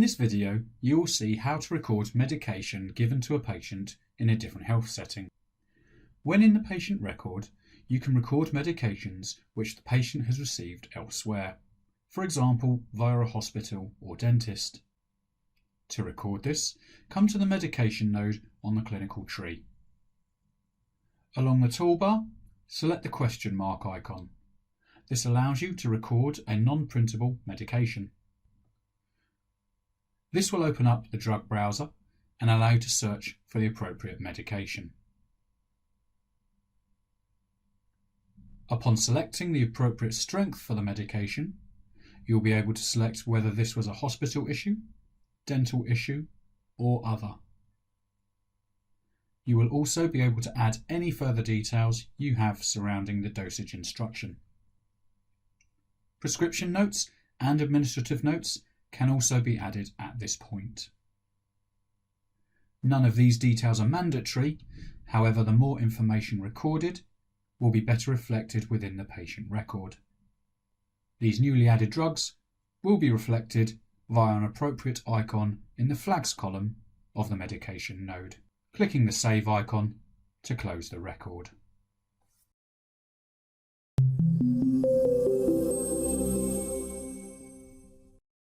this video, you will see how to record medication given to a patient in a different health setting. When in the patient record, you can record medications which the patient has received elsewhere, for example via a hospital or dentist. To record this, come to the medication node on the clinical tree. Along the toolbar, select the question mark icon. This allows you to record a non-printable medication. This will open up the drug browser and allow you to search for the appropriate medication. Upon selecting the appropriate strength for the medication, you'll be able to select whether this was a hospital issue, dental issue, or other. You will also be able to add any further details you have surrounding the dosage instruction. Prescription notes and administrative notes can also be added at this point. None of these details are mandatory, however, the more information recorded will be better reflected within the patient record. These newly added drugs will be reflected via an appropriate icon in the flags column of the medication node, clicking the Save icon to close the record.